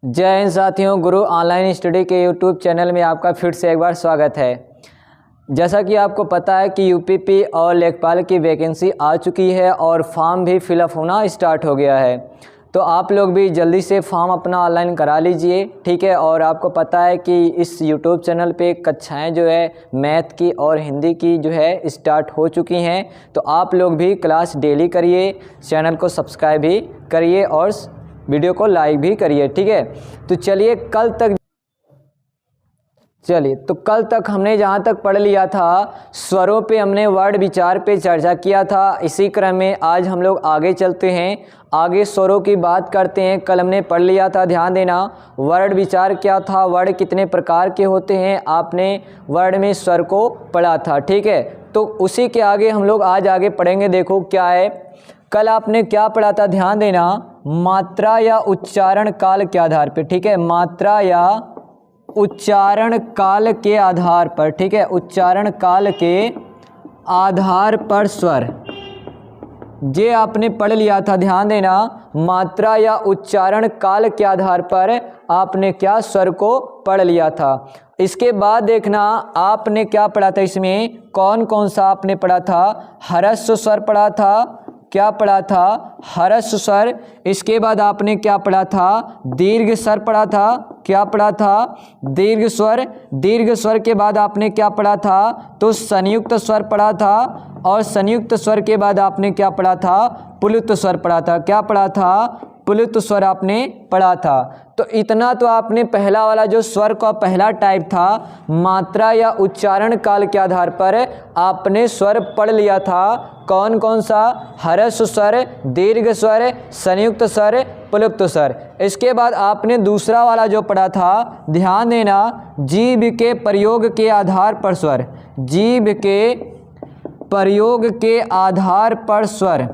जय हिंद साथियों, गुरु online study के यूट्यूब चैनल में आपका फिर से एक बार स्वागत है। जैसा कि आपको पता है कि यूपीपी और लेखपाल की वैकेंसी आ चुकी है और फॉर्म भी फिलअप होना स्टार्ट हो गया है। तो आप लोग भी जल्दी से फॉर्म अपना ऑनलाइन करा लीजिए, ठीक है। और आपको पता है कि इस यूट्यूब चैनल पे कक्षाएं जो है मैथ की और हिंदी की जो है स्टार्ट हो चुकी हैं। तो आप लोग भी क्लास डेली करिए, चैनल को सब्सक्राइब भी करिए और वीडियो को लाइक भी करिए, ठीक है। तो चलिए कल तक हमने जहाँ तक पढ़ लिया था स्वरों पे, हमने वर्ड विचार पे चर्चा किया था। इसी क्रम में आज हम लोग आगे चलते हैं, आगे स्वरों की बात करते हैं। कल हमने पढ़ लिया था, ध्यान देना, वर्ड विचार क्या था, वर्ड कितने प्रकार के होते हैं, आपने वर्ड में स्वर को पढ़ा था, ठीक है। तो उसी के आगे हम लोग आज आगे पढ़ेंगे। देखो क्या है, कल आपने क्या पढ़ा था, ध्यान देना, मात्रा या उच्चारण काल के आधार पे, ठीक है। मात्रा या उच्चारण काल के आधार पर, ठीक है, उच्चारण काल के आधार पर स्वर, ये आपने पढ़ लिया था। ध्यान देना, मात्रा या उच्चारण काल के आधार पर आपने क्या स्वर को पढ़ लिया था। इसके बाद देखना आपने क्या पढ़ा था, इसमें कौन कौन सा आपने पढ़ा था। ह्रस्व स्वर पढ़ा था, क्या पढ़ा था, ह्रस्व स्वर। इसके बाद आपने क्या पढ़ा था, दीर्घ स्वर पढ़ा था, क्या पढ़ा था, दीर्घ स्वर। दीर्घ स्वर के बाद आपने क्या पढ़ा था, तो संयुक्त स्वर पढ़ा था। और संयुक्त स्वर के बाद आपने क्या पढ़ा था, प्लुत स्वर पढ़ा था, क्या पढ़ा था, प्लुत स्वर आपने पढ़ा था। तो इतना तो आपने पहला वाला जो स्वर का पहला टाइप था, मात्रा या उच्चारण काल के आधार पर आपने स्वर पढ़ लिया था। कौन कौन सा, ह्रस्व स्वर, दीर्घ स्वर, संयुक्त स्वर, प्लुत स्वर। इसके बाद आपने दूसरा वाला जो पढ़ा था, ध्यान देना, जीभ के प्रयोग के आधार पर स्वर, जीभ के प्रयोग के आधार पर स्वर,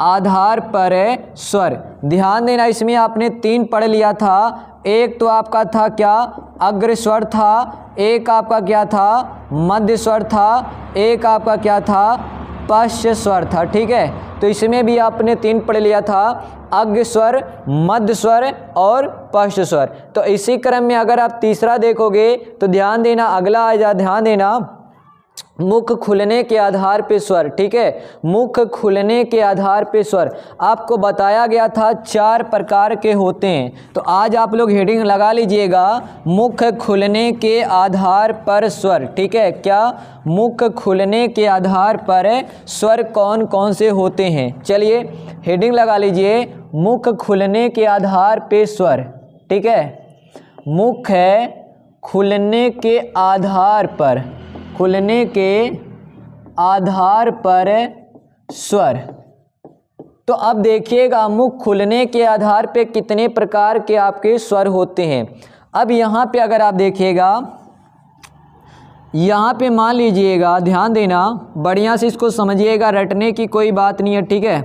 आधार पर स्वर। ध्यान देना, इसमें आपने 3 पढ़ लिया था। एक तो आपका था क्या, अग्र स्वर था, एक आपका क्या था, मध्य स्वर था, एक आपका क्या था, पश्च स्वर था, ठीक है। तो इसमें भी आपने 3 पढ़ लिया था, अग्र स्वर, मध्य स्वर और पश्च स्वर। तो इसी क्रम में अगर आप तीसरा देखोगे तो ध्यान देना, अगला आ जा, ध्यान देना, मुख खुलने के आधार पे स्वर, ठीक है। मुख खुलने के आधार पे स्वर आपको बताया गया था 4 प्रकार के होते हैं। तो आज आप लोग हेडिंग लगा लीजिएगा, मुख खुलने के आधार पर स्वर, ठीक है। क्या, मुख खुलने के आधार पर स्वर कौन कौन से होते हैं। चलिए हेडिंग लगा लीजिए, मुख खुलने के आधार पे स्वर, ठीक है। मुख खुलने के आधार पर, खुलने के आधार पर स्वर। तो अब देखिएगा, मुख खुलने के आधार पे कितने प्रकार के आपके स्वर होते हैं। अब यहाँ पे अगर आप देखिएगा, यहाँ पे मान लीजिएगा, ध्यान देना, बढ़िया से इसको समझिएगा, रटने की कोई बात नहीं है, ठीक है।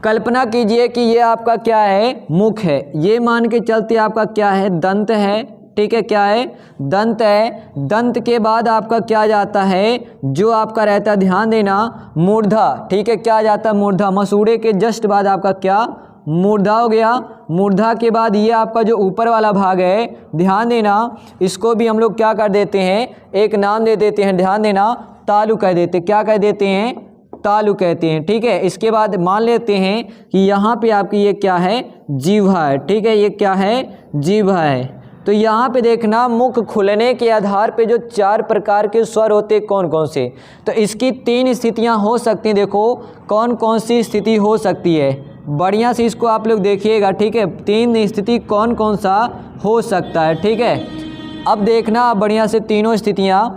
कल्पना कीजिए कि ये आपका क्या है, मुख है, ये मान के चलते आपका क्या है, दंत है, ठीक है। क्या है, दंत है। दंत के बाद आपका क्या जाता है, जो आपका रहता है, ध्यान देना, मूर्धा, ठीक है। क्या जाता है, मूर्धा। मसूड़े के जस्ट बाद आपका क्या, मूर्धा हो गया। मूर्धा के बाद ये आपका जो ऊपर वाला भाग है, ध्यान देना, इसको भी हम लोग क्या कर देते हैं, एक नाम दे देते हैं, ध्यान देना, तालु कह देते, क्या कह देते हैं, तालु कहते हैं, ठीक है। इसके बाद मान लेते हैं कि यहाँ पे आपकी ये क्या है, जीवा है, ठीक है। ये क्या है, जीवा है। तो यहाँ पे देखना, मुख खुलने के आधार पे जो 4 प्रकार के स्वर होते कौन कौन से। तो इसकी 3 स्थितियाँ हो सकती हैं। देखो कौन कौन सी स्थिति हो सकती है, बढ़िया से इसको आप लोग देखिएगा, ठीक है। 3 स्थिति कौन कौन सा हो सकता है, ठीक है। अब देखना बढ़िया से तीनों स्थितियाँ,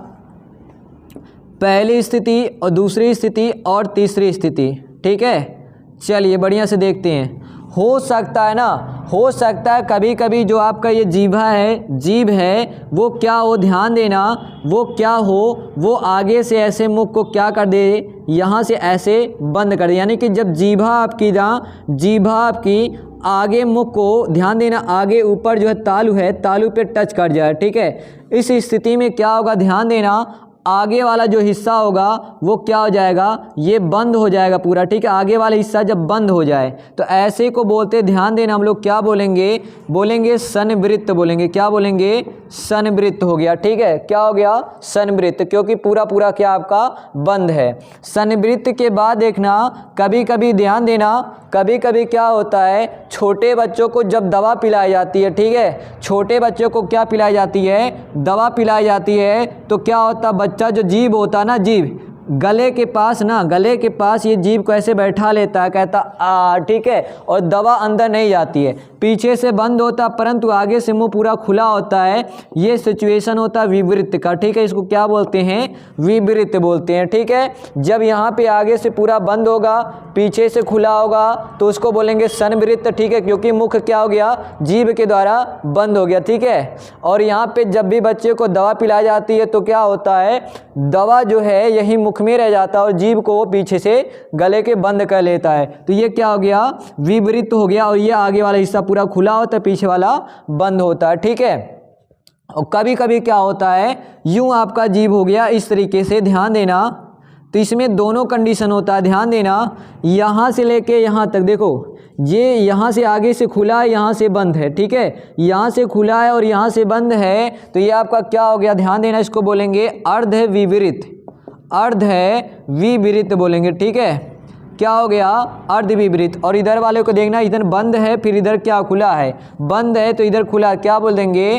पहली स्थिति और दूसरी स्थिति और तीसरी स्थिति, ठीक है। चलिए बढ़िया से देखते हैं। हो सकता है ना, हो सकता है कभी कभी जो आपका ये जीभा है, जीभ है, वो क्या हो, ध्यान देना, वो क्या हो, वो आगे से ऐसे मुख को क्या कर दे, यहाँ से ऐसे बंद कर दे। यानी कि जब जीभा आपकी आगे मुख को, ध्यान देना, आगे ऊपर जो है तालु है, तालु पे टच कर जाए, ठीक है। इस स्थिति में क्या होगा, ध्यान देना, आगे वाला जो हिस्सा होगा वो क्या हो जाएगा, ये बंद हो जाएगा पूरा, ठीक है। आगे वाला हिस्सा जब बंद हो जाए तो ऐसे को बोलते, ध्यान देना, हम लोग क्या बोलेंगे संवृत्त बोलेंगे। क्या बोलेंगे, संवृत्त हो गया, ठीक है। क्या हो गया, संवृत्त, क्योंकि पूरा पूरा क्या आपका बंद है। संवृत्त के बाद देखना, कभी कभी ध्यान देना, कभी कभी क्या होता है, छोटे बच्चों को जब दवा पिलाई जाती है, ठीक है, छोटे बच्चों को क्या पिलाई जाती है, दवा पिलाई जाती है, तो क्या होता, बच्चा जो जीभ होता ना, जीभ गले के पास ना, गले के पास ये जीभ को ऐसे बैठा लेता है, कहता आ, ठीक है, और दवा अंदर नहीं जाती है, पीछे से बंद होता परंतु आगे से मुंह पूरा खुला होता है। ये सिचुएशन होता है विवृत्त का, ठीक है। इसको क्या बोलते हैं, विवृत्त बोलते हैं, ठीक है। जब यहाँ पे आगे से पूरा बंद होगा, पीछे से खुला होगा, तो उसको बोलेंगे संवृत्त, ठीक है, क्योंकि मुख क्या हो गया, जीभ के द्वारा बंद हो गया, ठीक है। और यहाँ पे जब भी बच्चे को दवा पिलाई जाती है तो क्या होता है, दवा जो है यही मुख में रह जाता है और जीभ को वो पीछे से गले के बंद कर लेता है, तो ये क्या हो गया, विवृत्त हो गया। और ये आगे वाला हिस्सा पूरा खुला होता है, पीछे वाला बंद होता है, ठीक है। और कभी कभी क्या होता है, यूं आपका जीभ हो गया इस तरीके से, ध्यान देना, तो इसमें दोनों कंडीशन होता है, ध्यान देना, यहाँ से लेके यहाँ तक, देखो ये यहाँ से आगे से खुला है, यहाँ से बंद है, ठीक है, यहाँ से खुला है और यहाँ से बंद है, तो ये आपका क्या हो गया, ध्यान देना, इसको बोलेंगे अर्ध विवृत्त, अर्ध है विवृत्त बोलेंगे, ठीक है। क्या हो गया, अर्ध विवृत्त। और इधर वाले को देखना, इधर बंद है, फिर इधर क्या खुला है, बंद है तो इधर खुला, क्या बोल देंगे,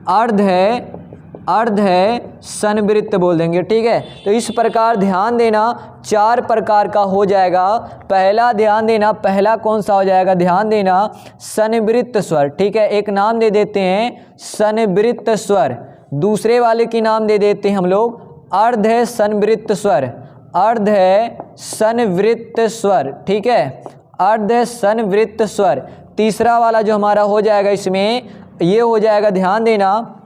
अर्ध है संवृत्त बोल देंगे, ठीक है। तो इस प्रकार ध्यान देना, 4 प्रकार का हो जाएगा। पहला ध्यान देना, पहला कौन सा हो जाएगा, ध्यान देना, संवृत्त स्वर, ठीक है, एक नाम दे देते हैं संवृत्त स्वर। दूसरे वाले की नाम दे देते हैं हम लोग अर्ध है संवृत्त स्वर, अर्ध है संवृत्त स्वर, ठीक है, अर्ध है संवृत्त स्वर। तीसरा वाला जो हमारा हो जाएगा इसमें, ये हो जाएगा, ध्यान देना,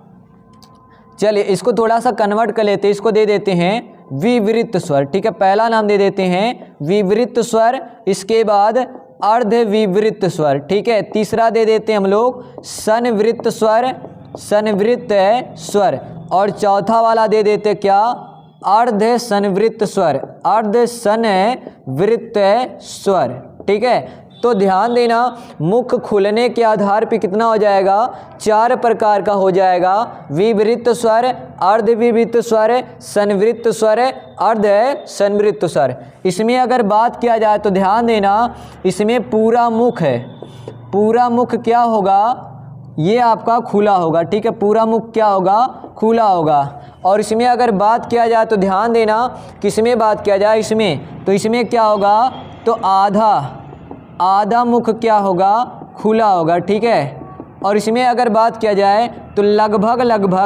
चलिए इसको थोड़ा सा कन्वर्ट कर लेते हैं, इसको दे देते हैं विवृत्त स्वर, ठीक है। पहला नाम दे देते हैं विवृत्त स्वर, इसके बाद अर्ध विवृत्त स्वर, ठीक है। तीसरा दे देते हैं हम लोग संवृत्त स्वर, संवृत्त स्वर। और चौथा वाला दे देते क्या, अर्ध संवृत्त स्वर, अर्ध संवृत्त स्वर, ठीक है। तो ध्यान देना, मुख खुलने के आधार पे कितना हो जाएगा, 4 प्रकार का हो जाएगा, विवृत्त स्वर, अर्ध विवृत्त स्वर, संवृत्त स्वर, अर्ध संवृत्त स्वर। इसमें अगर बात किया जाए तो ध्यान देना, इसमें पूरा मुख है, पूरा मुख क्या होगा, ये आपका खुला होगा, ठीक है, पूरा मुख क्या होगा, खुला होगा। और इसमें अगर बात किया जाए तो ध्यान देना, किसमें बात किया जाए, इसमें, तो इसमें क्या होगा, तो आधा मुख क्या होगा, खुला होगा, ठीक है। और इसमें अगर बात किया जाए तो लगभग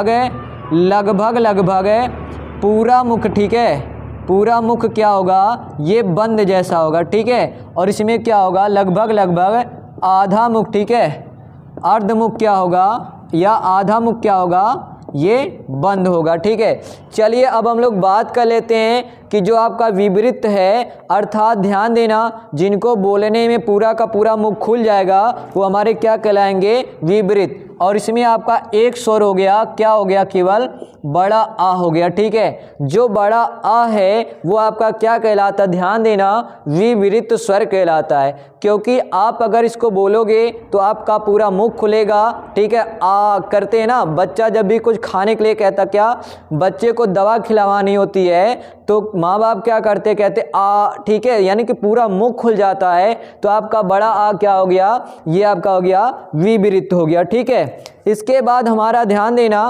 पूरा मुख, ठीक है, पूरा मुख क्या होगा, ये बंद जैसा होगा, ठीक है। और इसमें क्या होगा, लगभग आधा मुख, ठीक है, अर्ध मुख क्या होगा, या आधा मुख क्या होगा, ये बंद होगा, ठीक है। चलिए अब हम लोग बात कर लेते हैं कि जो आपका विवृत्त है, अर्थात ध्यान देना, जिनको बोलने में पूरा का पूरा मुख खुल जाएगा वो हमारे क्या कहलाएंगे, विवृत्त। और इसमें आपका एक स्वर हो गया, क्या हो गया, केवल बड़ा आ हो गया, ठीक है। जो बड़ा आ है वो आपका क्या कहलाता, ध्यान देना, विवृत्त स्वर कहलाता है, क्योंकि आप अगर इसको बोलोगे तो आपका पूरा मुख खुलेगा, ठीक है। आ करते हैं ना, बच्चा जब भी कुछ खाने के लिए कहता, क्या बच्चे को दवा खिलावानी होती है तो माँ बाप क्या करते, कहते आ, ठीक है, यानी कि पूरा मुख खुल जाता है, तो आपका बड़ा आ क्या हो गया, ये आपका हो गया विवृत्त हो गया, ठीक है। इसके बाद हमारा ध्यान देना,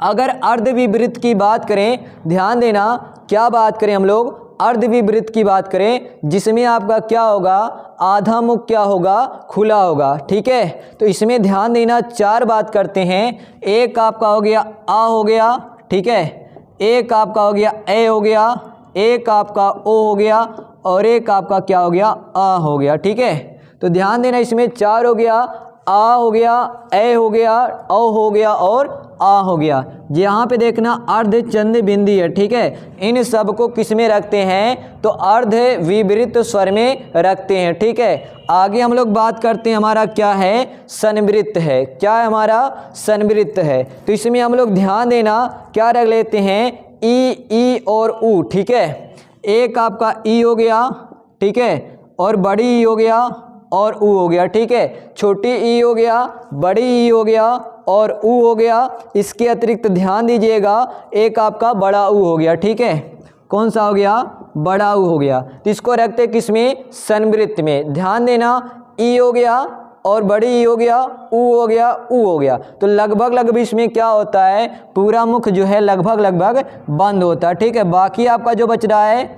अगर अर्ध विवृत्त की बात करें, ध्यान देना, क्या बात करें हम लोग, अर्ध विवृत्त की बात करें, जिसमें आपका क्या होगा, आधा मुख क्या होगा, खुला होगा, ठीक है। तो इसमें ध्यान देना, 4 बात करते हैं, एक आपका हो गया आ हो गया, ठीक है, एक आपका हो गया ए हो गया, एक आपका ओ हो गया, और एक आपका क्या हो गया, आ हो गया, ठीक है। तो ध्यान देना, इसमें 4 हो गया, आ हो गया, ए हो गया, ओ हो गया और आ हो गया। यहाँ पे देखना अर्ध चंद बिंदी है, ठीक है। इन सब को किस में रखते हैं, तो अर्ध विवृत्त स्वर में रखते हैं, ठीक है। आगे हम लोग बात करते हैं, हमारा क्या है, संवृत्त है, क्या है हमारा, संवृत्त है। तो इसमें हम लोग ध्यान देना, क्या रख लेते हैं, ई और ऊ, ठीक है। एक आपका ई हो गया, ठीक है, और बड़ी ई हो गया और ऊ हो गया, ठीक है। छोटी ई हो गया, बड़ी ई हो गया और ऊ हो गया। इसके अतिरिक्त ध्यान दीजिएगा एक आपका बड़ा ऊ हो गया, ठीक है। कौन सा हो गया? बड़ा ऊ हो गया। तो इसको रखते किसमें? संवृत्त में। ध्यान देना, ई हो गया और बड़ी ई हो गया, ऊ हो गया, ऊ हो गया। तो लगभग इसमें क्या होता है, पूरा मुख जो है लगभग बंद होता है, ठीक है। बाकी आपका जो बच रहा है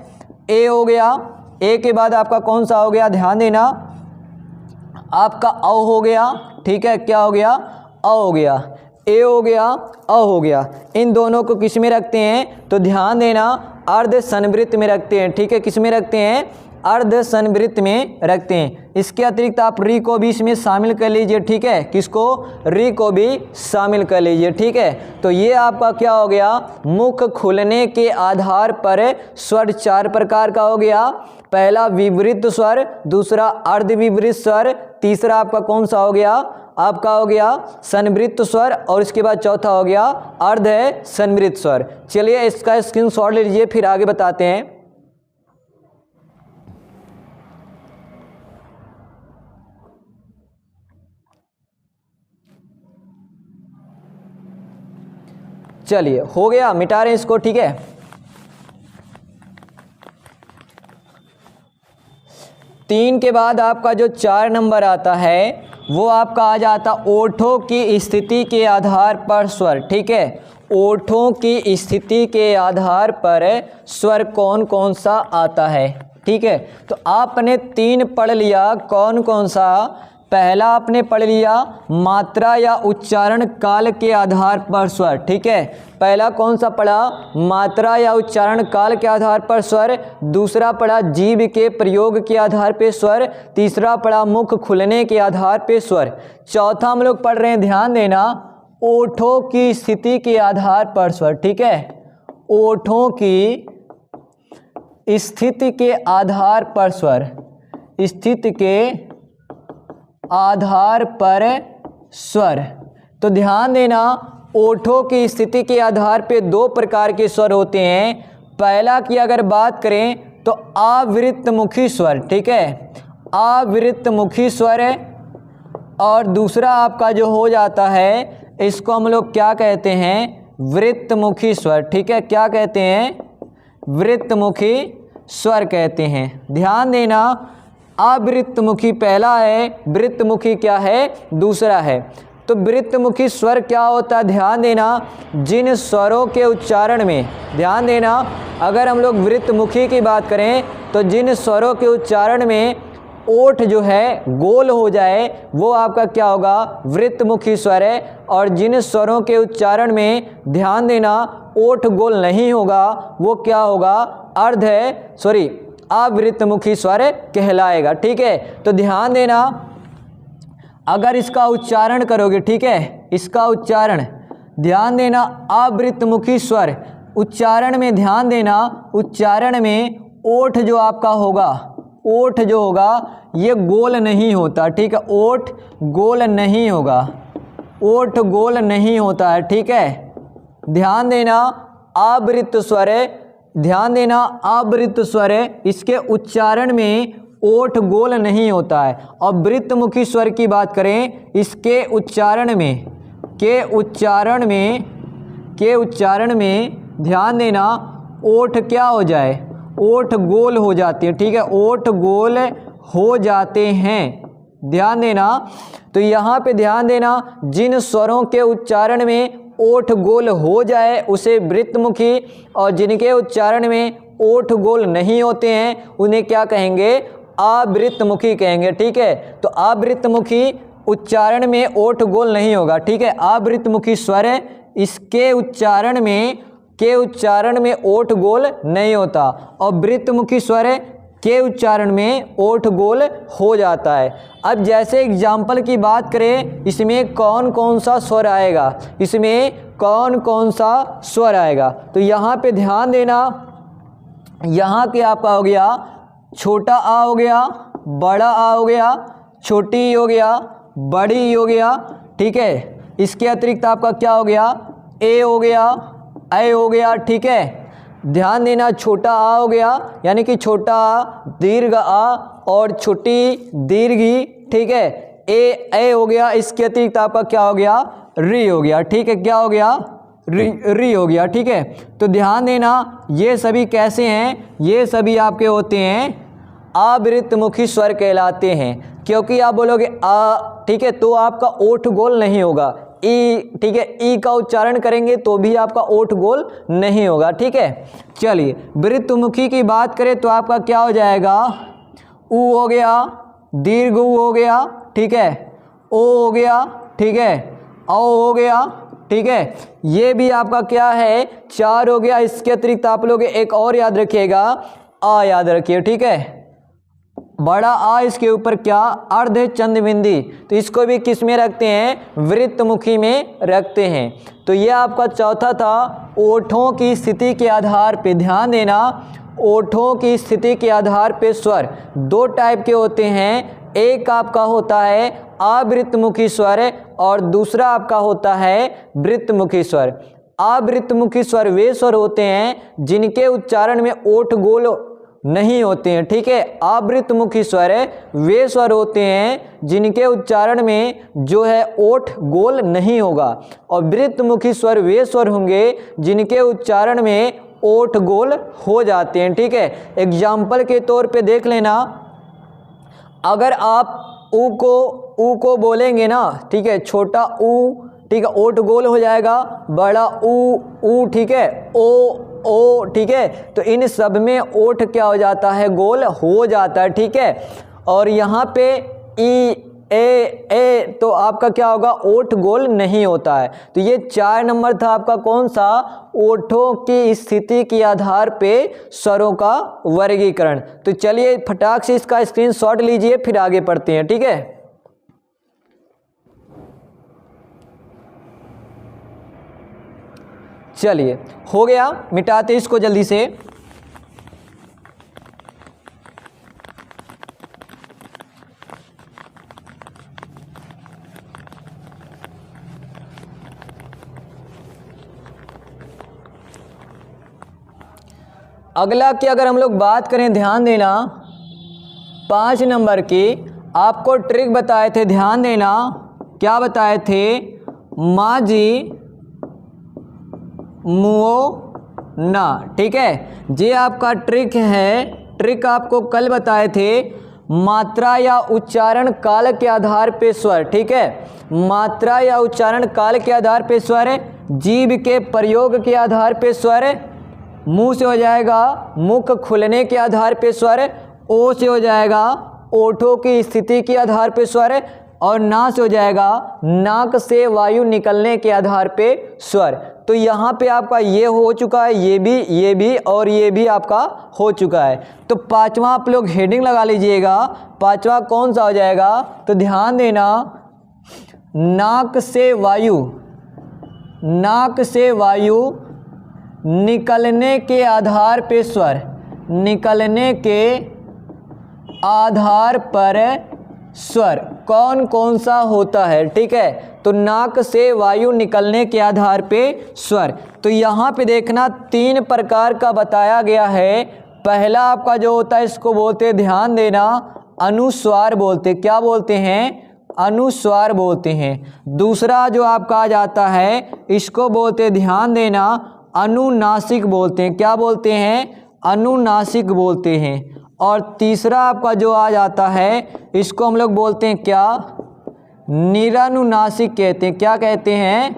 ए हो गया, ए के बाद आपका कौन सा हो गया? ध्यान देना, आपका औ हो गया, ठीक है। क्या हो गया? अ हो गया। ए हो गया, अ हो गया। इन दोनों को किस में रखते हैं? तो ध्यान देना, अर्ध संवृत्त में रखते हैं, ठीक है। किस में रखते हैं? अर्ध संवृत्त में रखते हैं। इसके अतिरिक्त आप री को भी इसमें शामिल कर लीजिए, ठीक है। किसको? री को भी शामिल कर लीजिए, ठीक है। तो ये आपका क्या हो गया? मुख खुलने के आधार पर स्वर 4 प्रकार का हो गया। पहला विवृत स्वर, दूसरा अर्ध विवृत स्वर, तीसरा आपका कौन सा हो गया? आपका हो गया संवृत्त स्वर, और इसके बाद चौथा हो गया अर्ध संवृत्त स्वर। चलिए इसका स्क्रीनशॉट ले लीजिए, फिर आगे बताते हैं। चलिए हो गया, मिटा रहे हैं इसको, ठीक है। तीन के बाद आपका जो 4 नंबर आता है वो आपका आ जाता ओठों की स्थिति के आधार पर स्वर, ठीक है। ओठों की स्थिति के आधार पर स्वर कौन कौन सा आता है, ठीक है। तो आपने 3 पढ़ लिया, कौन कौन सा? पहला आपने पढ़ लिया मात्रा या उच्चारण काल के आधार पर स्वर, ठीक है। पहला कौन सा पढ़ा? मात्रा या उच्चारण काल के आधार पर स्वर। दूसरा पढ़ा जीभ के प्रयोग के आधार पे स्वर। तीसरा पढ़ा मुख खुलने के आधार पे स्वर। चौथा हम लोग पढ़ रहे हैं, ध्यान देना, ओठों की स्थिति के आधार पर स्वर, ठीक है। ओठों की स्थिति के आधार पर स्वर, स्थिति के आधार पर स्वर। तो ध्यान देना, ओठों की स्थिति के आधार पे 2 प्रकार के स्वर होते हैं। पहला की अगर बात करें तो आवृत्तमुखी स्वर, ठीक है, आवृत्तमुखी स्वर। और दूसरा आपका जो हो जाता है, इसको हम लोग क्या कहते हैं? वृत्तमुखी स्वर, ठीक है। क्या कहते हैं? वृत्तमुखी स्वर कहते हैं। ध्यान देना, आवृत्तमुखी पहला है, वृत्तमुखी क्या है? दूसरा है। तो वृत्तमुखी स्वर क्या होता है? ध्यान देना, जिन स्वरों के उच्चारण में, ध्यान देना, अगर हम लोग वृत्तमुखी की बात करें तो जिन स्वरों के उच्चारण में ओठ जो है गोल हो जाए वो आपका क्या होगा? वृत्तमुखी स्वर है। और जिन स्वरों के उच्चारण में, ध्यान देना, ओठ गोल नहीं होगा वो क्या होगा? आवृत्तमुखी स्वर कहलाएगा, ठीक है। तो ध्यान देना, अगर इसका उच्चारण करोगे, ठीक है, इसका उच्चारण ध्यान देना, आवृत्तमुखी स्वर उच्चारण में ध्यान देना, उच्चारण में ओठ जो आपका होगा, ओठ जो होगा ये गोल नहीं होता, ठीक है। ओठ गोल नहीं होगा, ओठ गोल नहीं होता है, ठीक है। ध्यान देना, आवृत्त स्वर, ध्यान देना, आवृत्त स्वर, इसके उच्चारण में ओठ गोल नहीं होता है। और वृत्तमुखी स्वर की बात करें, इसके उच्चारण में, के उच्चारण में ध्यान देना, ओठ क्या हो जाए? ओठ गोल हो जाती है, ठीक है, ओठ गोल हो जाते हैं। ध्यान देना, तो यहाँ पे ध्यान देना, जिन स्वरों के उच्चारण में ओठ गोल हो जाए उसे वृत्तमुखी, और जिनके उच्चारण में ओठ गोल नहीं होते हैं उन्हें क्या कहेंगे? आवृत्तमुखी कहेंगे, ठीक है। तो आवृत्तमुखी उच्चारण में ओठ गोल नहीं होगा, ठीक है। आवृत्तमुखी स्वर इसके उच्चारण में ओठ गोल नहीं होता, और वृत्तमुखी स्वर के उच्चारण में ओठ गोल हो जाता है। अब जैसे एग्जाम्पल की बात करें, इसमें कौन कौन सा स्वर आएगा, इसमें कौन कौन सा स्वर आएगा? तो यहाँ पे ध्यान देना, यहाँ के आपका हो गया छोटा आ हो गया, बड़ा आ हो गया, छोटी ई हो गया, बड़ी ई हो गया, ठीक है। इसके अतिरिक्त आपका क्या हो गया? ए हो गया, ऐ हो गया, ठीक है। ध्यान देना, छोटा आ हो गया यानी कि छोटा आ, दीर्घ आ और छोटी दीर्घ ई, ठीक है। ए हो गया, इसके अतिरिक्त आपका क्या हो गया, री हो गया, ठीक है। क्या हो गया, री हो गया, ठीक है। तो ध्यान देना, ये सभी कैसे हैं, ये सभी आपके होते हैं आवृत्तमुखी स्वर कहलाते हैं, क्योंकि आप बोलोगे आ, ठीक है, तो आपका ओठ गोल नहीं होगा। ई, ठीक है, ई का उच्चारण करेंगे तो भी आपका ओठ गोल नहीं होगा, ठीक है। चलिए, वृत्तमुखी की बात करें तो आपका क्या हो जाएगा, ऊ हो गया, दीर्घ ऊ हो गया, ठीक है, ओ हो गया, ठीक है, औ हो गया, ठीक है। ये भी आपका क्या है, 4 हो गया। इसके अतिरिक्त आप लोग एक और याद रखिएगा, आ याद रखिए, ठीक है। बड़ा आ, इसके ऊपर क्या, अर्ध चंद्रबिंदी, तो इसको भी किस में रखते हैं, वृत्तमुखी में रखते हैं। तो ये आपका चौथा था, ओठों की स्थिति के आधार पे। ध्यान देना, ओठों की स्थिति के आधार पे स्वर 2 टाइप के होते हैं। एक आपका होता है आवृत्तमुखी स्वर और दूसरा आपका होता है वृत्तमुखी स्वर। आवृत्तमुखी स्वर वे स्वर होते हैं जिनके उच्चारण में ओठ गोल नहीं होते हैं, ठीक है। आवृत्तमुखी स्वर वे स्वर होते हैं जिनके उच्चारण में जो है ओठ गोल नहीं होगा, और वृत्तमुखी स्वर वे स्वर होंगे जिनके उच्चारण में ओठ गोल हो जाते हैं, ठीक है। एग्जाम्पल के तौर पे देख लेना, अगर आप ऊ को बोलेंगे ना, ठीक है, छोटा ऊ, ठीक है, ओठ गोल हो जाएगा, बड़ा ऊ, ठीक है, ओ, ठीक है। तो इन सब में ओठ क्या हो जाता है, गोल हो जाता है, ठीक है। और यहाँ पे ई, ए तो आपका क्या होगा, ओठ गोल नहीं होता है। तो ये 4 नंबर था आपका कौन सा, ओठों की स्थिति के आधार पे स्वरों का वर्गीकरण। तो चलिए फटाक से इसका स्क्रीनशॉट लीजिए, फिर आगे पढ़ते हैं, ठीक है। चलिए, हो गया, मिटाते इसको जल्दी से। अगला की अगर हम लोग बात करें, ध्यान देना, 5 नंबर की आपको ट्रिक बताए थे, ध्यान देना, क्या बताए थे, माजी मुओ ना, ठीक है। ये आपका ट्रिक है, ट्रिक आपको कल बताए थे। मात्रा या उच्चारण काल के आधार पे स्वर, ठीक है, मात्रा या उच्चारण काल के आधार पे स्वर, जीभ के प्रयोग के आधार पे स्वर, मुंह से हो जाएगा मुख खुलने के आधार पे स्वर, ओ से हो जाएगा ओठों की स्थिति के आधार पे स्वर, और ना से हो जाएगा नाक से वायु निकलने के आधार पे स्वर। तो यहाँ पे आपका ये हो चुका है, ये भी और ये भी आपका हो चुका है। तो 5वां आप लोग हेडिंग लगा लीजिएगा, 5वां कौन सा हो जाएगा, तो ध्यान देना, नाक से वायु, नाक से वायु निकलने के आधार पे स्वर, निकलने के आधार पर स्वर कौन कौन सा होता है, ठीक है। तो नाक से वायु निकलने के आधार पे स्वर, तो यहाँ पे देखना 3 प्रकार का बताया गया है। पहला आपका जो होता है इसको बोलते हैं, ध्यान देना, अनुस्वार बोलते, क्या बोलते हैं, अनुस्वार बोलते हैं। दूसरा जो आपका आ जाता है इसको बोलते हैं, ध्यान देना, अनुनासिक बोलते हैं, क्या बोलते हैं, अनुनासिक बोलते हैं। और तीसरा आपका जो आ जाता है इसको हम लोग बोलते हैं क्या, निरानुनासिक कहते हैं, क्या कहते हैं,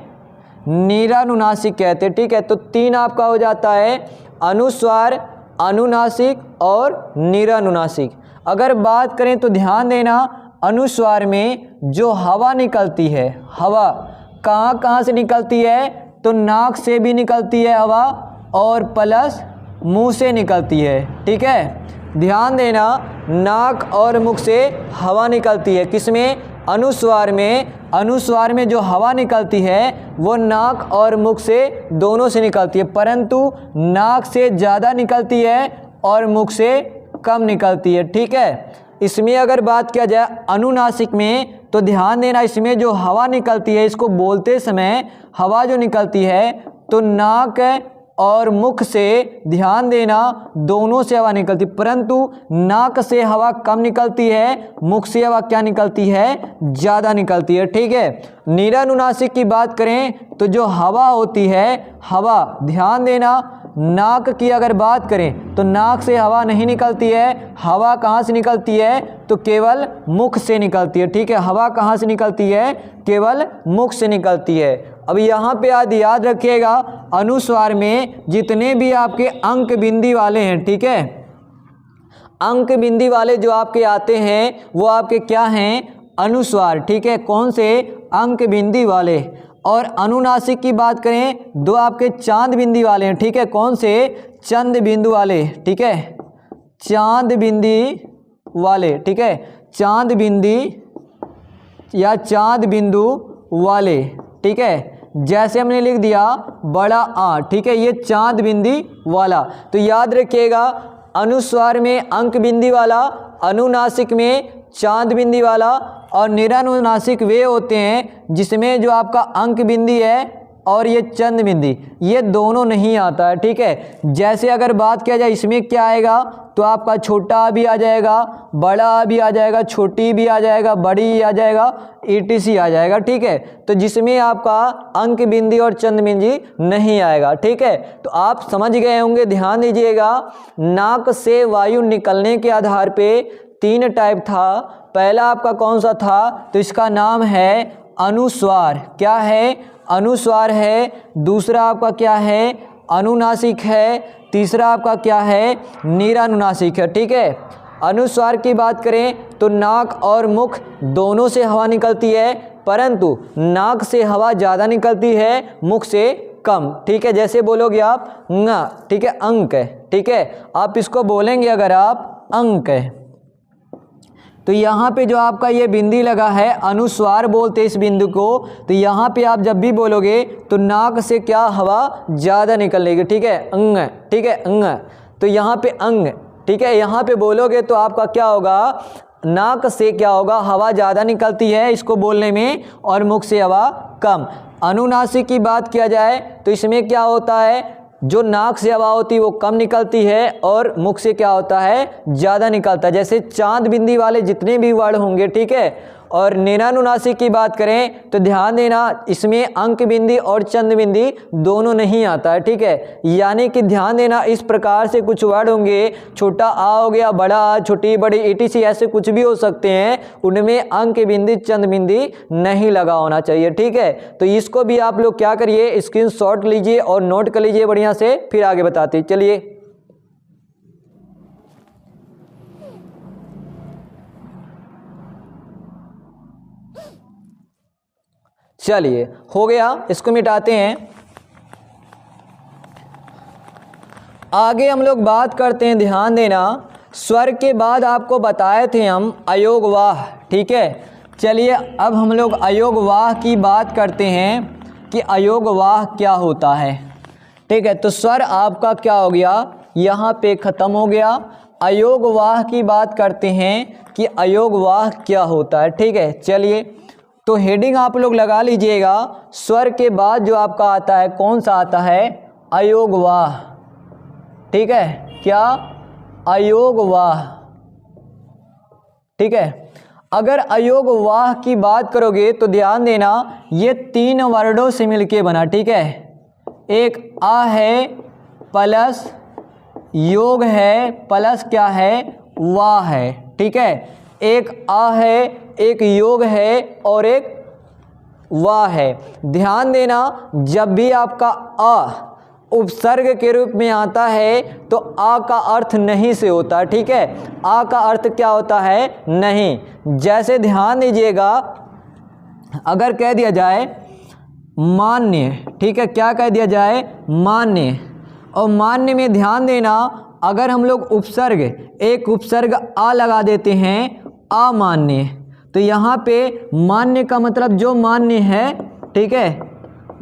निरानुनासिक कहते हैं, ठीक है। तो 3 आपका हो जाता है, अनुस्वार, अनुनासिक और निरानुनासिक। अगर बात करें तो ध्यान देना, अनुस्वार में जो हवा निकलती है, हवा कहाँ कहाँ से निकलती है, तो नाक से भी निकलती है हवा और प्लस मुंह से निकलती है, ठीक है। ध्यान देना, नाक और मुख से हवा निकलती है, किसमें, अनुस्वार में। अनुस्वार में जो हवा निकलती है वो नाक और मुख से दोनों से निकलती है, परंतु नाक से ज़्यादा निकलती है और मुख से कम निकलती है, ठीक है। इसमें अगर बात किया जाए अनुनासिक में, तो ध्यान देना, इसमें जो हवा निकलती है, इसको बोलते समय हवा जो निकलती है तो नाक और मुख से, ध्यान देना, दोनों से हवा निकलती, परंतु नाक से हवा कम निकलती है, मुख से हवा क्या निकलती है, ज़्यादा निकलती है। ठीक है। नीरानुनासिक की बात करें तो जो हवा होती है, हवा, ध्यान देना, नाक की अगर बात करें तो नाक से हवा नहीं निकलती है, हवा कहाँ से निकलती है, तो केवल मुख से निकलती है। ठीक है। हवा कहाँ से निकलती है, केवल मुख से निकलती है। अब यहाँ पे याद रखिएगा, अनुस्वार में जितने भी आपके अंक बिंदी वाले हैं, ठीक है, अंक बिंदी वाले जो आपके आते हैं वो आपके क्या हैं, अनुस्वार। ठीक है। कौन से, अंक बिंदी वाले। और अनुनासिक की बात करें, दो आपके चांद बिंदी वाले हैं। ठीक है। कौन से, चंद बिंदु वाले। ठीक है। चांद बिंदी वाले। ठीक है। चांद बिंदी या चांद बिंदु वाले। ठीक है। जैसे हमने लिख दिया बड़ा आ, ठीक है, ये चांद बिंदी वाला। तो याद रखिएगा, अनुस्वार में अंक बिंदी वाला, अनुनासिक में चांद बिंदी वाला, और निरानुनासिक वे होते हैं जिसमें जो आपका अंक बिंदी है और ये चंद बिंदी, ये दोनों नहीं आता है। ठीक है। जैसे अगर बात किया जाए इसमें क्या आएगा, तो आपका छोटा आ भी आ जाएगा, बड़ा आ भी आ जाएगा, छोटी भी आ जाएगा, बड़ी आ जाएगा, ETC आ जाएगा। ठीक है। तो जिसमें आपका अंक बिंदी और चंद बिंदी नहीं आएगा। ठीक है। तो आप समझ गए होंगे, ध्यान दीजिएगा। नाक से वायु निकलने के आधार पे 3 टाइप था। पहला आपका कौन सा था, तो इसका नाम है अनुस्वार। क्या है, अनुस्वार है। दूसरा आपका क्या है, अनुनासिक है। तीसरा आपका क्या है, निरानुनासिक है। ठीक है। अनुस्वार की बात करें तो नाक और मुख दोनों से हवा निकलती है, परंतु नाक से हवा ज़्यादा निकलती है, मुख से कम। ठीक है। जैसे बोलोगे आप न, ठीक है, अंक है। ठीक है। आप इसको बोलेंगे अगर आप अंक है, तो यहाँ पे जो आपका ये बिंदी लगा है, अनुस्वार बोलते इस बिंदु को, तो यहाँ पे आप जब भी बोलोगे तो नाक से क्या हवा ज़्यादा निकलेगी। ठीक है। अंग। ठीक है। अंग। तो यहाँ पे अंग। ठीक है। यहाँ पे बोलोगे तो आपका क्या होगा, नाक से क्या होगा, हवा ज़्यादा निकलती है इसको बोलने में, और मुख से हवा कम। अनुनासिक की बात किया जाए तो इसमें क्या होता है, जो नाक से हवा होती है वो कम निकलती है और मुख से क्या होता है, ज़्यादा निकलता है। जैसे चांद बिंदी वाले जितने भी वर्ण होंगे। ठीक है। और निरानुनासिक की बात करें तो ध्यान देना, इसमें अंक बिंदी और चंद बिंदी दोनों नहीं आता है। ठीक है। यानी कि ध्यान देना, इस प्रकार से कुछ वर्ड होंगे, छोटा आ हो गया, बड़ा आ, छोटी बड़ी ETC, ऐसे कुछ भी हो सकते हैं, उनमें अंक बिंदी चंद बिंदी नहीं लगा होना चाहिए। ठीक है। तो इसको भी आप लोग क्या करिए, स्क्रीनशॉट लीजिए और नोट कर लीजिए बढ़िया से, फिर आगे बताते चलिए। चलिए, हो गया, इसको मिटाते हैं। आगे हम लोग बात करते हैं, ध्यान देना, स्वर के बाद आपको बताए थे हम अयोगवाह। ठीक है। चलिए अब हम लोग अयोगवाह की बात करते हैं कि अयोगवाह क्या होता है। ठीक है। तो स्वर आपका क्या हो गया, यहाँ पे ख़त्म हो गया। अयोगवाह की बात करते हैं कि अयोगवाह क्या होता है। ठीक है। चलिए, तो हेडिंग आप लोग लगा लीजिएगा, स्वर के बाद जो आपका आता है, कौन सा आता है, अयोगवाह। ठीक है। क्या, अयोगवाह। ठीक है। अगर अयोगवाह की बात करोगे तो ध्यान देना, ये 3 वर्डों से मिलके बना। ठीक है। एक आ है प्लस योग है प्लस क्या है, वाह है। ठीक है। एक आ है, एक योग है और एक वाह है। ध्यान देना, जब भी आपका आ उपसर्ग के रूप में आता है तो आ का अर्थ नहीं से होता। ठीक है। आ का अर्थ क्या होता है, नहीं। जैसे ध्यान दीजिएगा, अगर कह दिया जाए मान्य, ठीक है, क्या कह दिया जाए, मान्य, और मान्य में ध्यान देना, अगर हम लोग उपसर्ग, एक उपसर्ग आ लगा देते हैं, अमान्य, तो यहाँ पे मान्य का मतलब जो मान्य है। ठीक है।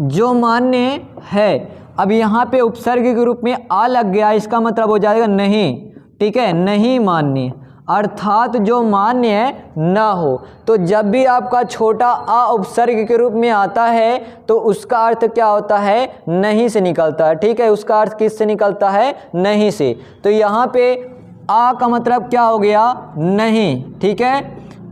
जो मान्य है, अब यहाँ पे उपसर्ग के रूप में आ लग गया, इसका मतलब हो जाएगा नहीं। ठीक है। नहीं मान्य। अर्थात जो मान्य न हो। तो जब भी आपका छोटा आ उपसर्ग के रूप में आता है तो उसका अर्थ क्या होता है, नहीं से निकलता है। ठीक है, उसका अर्थ किस से निकलता है, नहीं से। तो यहाँ पे आ का मतलब क्या हो गया, नहीं। ठीक है,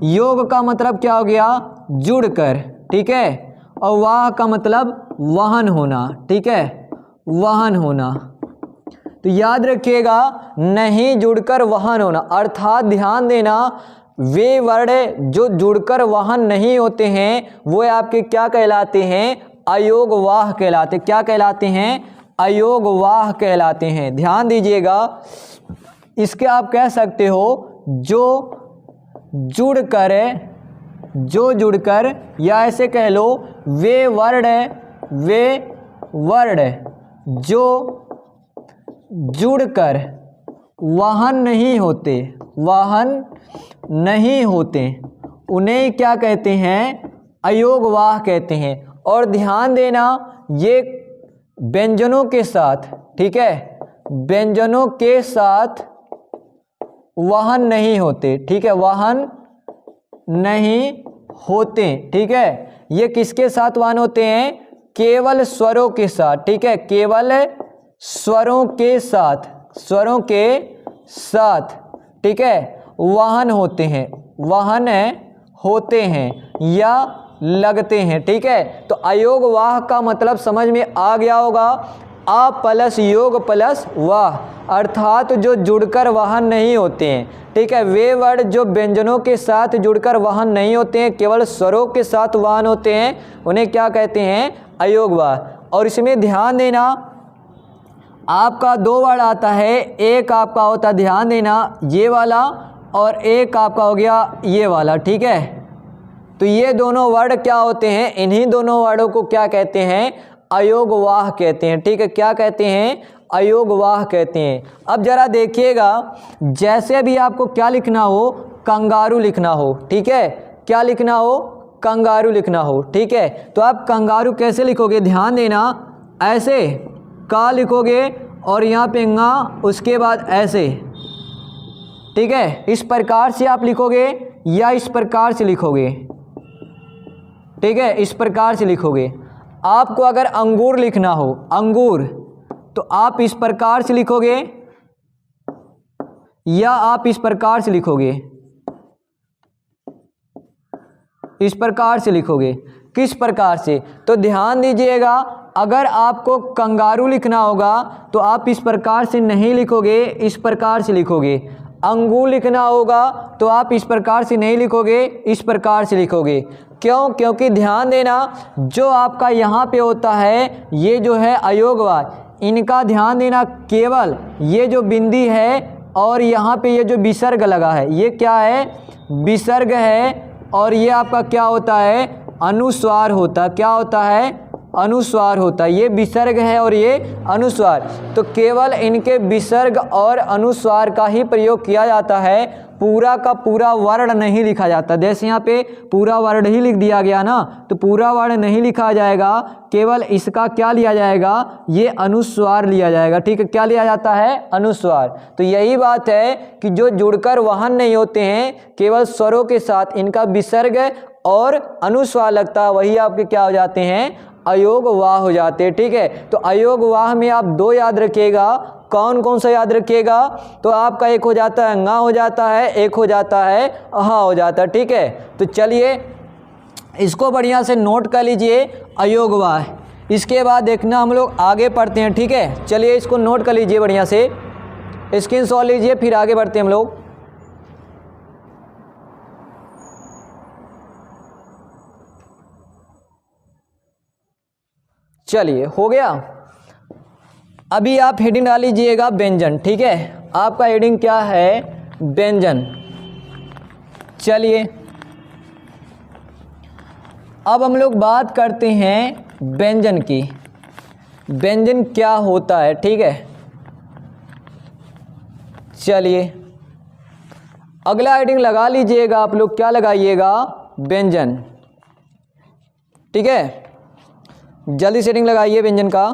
योग का मतलब क्या हो गया, जुड़कर। ठीक है, और वाह का मतलब वहन होना। ठीक है, वहन होना। तो याद रखिएगा, नहीं जुड़कर वहन होना, अर्थात ध्यान देना, वे वर्ण जो जुड़कर वहन नहीं होते हैं वो आपके क्या कहलाते हैं, अयोगवाह कहलाते। क्या कहलाते हैं, अयोगवाह कहलाते हैं। ध्यान दीजिएगा, इसके आप कह सकते हो जो जुड़कर या ऐसे कह लो वे वर्ण जो जुड़कर वहन नहीं होते उन्हें क्या कहते हैं, अयोगवाह कहते हैं। और ध्यान देना, ये व्यंजनों के साथ, ठीक है, व्यंजनों के साथ वहन नहीं होते। ठीक है, वहन नहीं होते। ठीक है, ये किसके साथ वहन होते हैं, केवल स्वरों के साथ। ठीक है, केवल स्वरों के साथ ठीक है, वहन होते हैं या लगते हैं। ठीक है, तो अयोगवाह का मतलब समझ में आ गया होगा, आ प्लस योग प्लस वाह, अर्थात जो जुड़कर वहन नहीं होते हैं। ठीक है, वे वर्ड जो व्यंजनों के साथ जुड़कर वहन नहीं होते हैं, केवल स्वरों के साथ वहन होते हैं, उन्हें क्या कहते हैं, अयोगवाह। और इसमें ध्यान देना, आपका दो वर्ड आता है, एक आपका होता, ध्यान देना, ये वाला, और एक आपका हो गया ये वाला। ठीक है, तो ये दोनों वर्ड क्या होते हैं, इन्हीं दोनों वर्डों को क्या कहते हैं, अयोगवाह कहते हैं। ठीक है, क्या कहते हैं, अयोगवाह कहते हैं। अब जरा देखिएगा, जैसे भी आपको क्या लिखना हो, कंगारू लिखना हो। ठीक है, क्या लिखना हो, कंगारू लिखना हो। ठीक है, तो आप कंगारू कैसे लिखोगे, ध्यान देना, ऐसे का लिखोगे और यहाँ पे गा, उसके बाद ऐसे। ठीक है, इस प्रकार से आप लिखोगे या इस प्रकार से लिखोगे। ठीक है, इस प्रकार से लिखोगे। आपको अगर अंगूर लिखना हो, अंगूर, तो आप इस प्रकार से लिखोगे या आप इस प्रकार से लिखोगे, इस प्रकार से लिखोगे। किस प्रकार से, तो ध्यान दीजिएगा, अगर आपको कंगारू लिखना होगा तो आप इस प्रकार से नहीं लिखोगे, इस प्रकार से लिखोगे। अंगूर लिखना होगा तो आप इस प्रकार से नहीं लिखोगे, इस प्रकार से लिखोगे। क्यों, क्योंकि ध्यान देना, जो आपका यहाँ पे होता है, ये जो है अयोगवाह, इनका ध्यान देना, केवल ये जो बिंदी है और यहाँ पे ये जो विसर्ग लगा है, ये क्या है, विसर्ग है, और ये आपका क्या होता है, अनुस्वार होता। क्या होता है, अनुस्वार होता है। ये विसर्ग है और ये अनुस्वार, तो केवल इनके विसर्ग और अनुस्वार का ही प्रयोग किया जाता है, पूरा का पूरा वर्ण नहीं लिखा जाता। जैसे यहाँ पे पूरा वर्ण ही लिख दिया गया ना, तो पूरा वर्ण नहीं लिखा जाएगा, केवल इसका क्या लिया जाएगा, ये अनुस्वार लिया जाएगा। ठीक है, क्या लिया जाता है, अनुस्वार। तो यही बात है कि जो जुड़कर वहन नहीं होते हैं, केवल स्वरों के साथ इनका विसर्ग और अनुस्वार लगता है, वही आपके क्या हो जाते हैं, अयोगवाह हो जाते हैं। ठीक है, तो अयोगवाह में आप दो याद रखिएगा, कौन कौन सा याद रखिएगा, तो आपका एक हो जाता है गा हो जाता है, एक हो जाता है अहा हो जाता है। ठीक है, तो चलिए इसको बढ़िया से नोट कर लीजिए, अयोगवाह। इसके बाद देखना हम लोग आगे पढ़ते हैं। ठीक है, चलिए इसको नोट कर लीजिए, बढ़िया से स्क्रीनशॉट लीजिए, फिर आगे बढ़ते हैं हम लोग। चलिए, हो गया। अभी आप हेडिंग डाल लीजिएगा व्यंजन। ठीक है, आपका हेडिंग क्या है, व्यंजन। चलिए अब हम लोग बात करते हैं व्यंजन की, व्यंजन क्या होता है। ठीक है, चलिए अगला हेडिंग लगा लीजिएगा आप लोग, क्या लगाइएगा, व्यंजन। ठीक है, जल्दी से हेडिंग लगाइए व्यंजन का।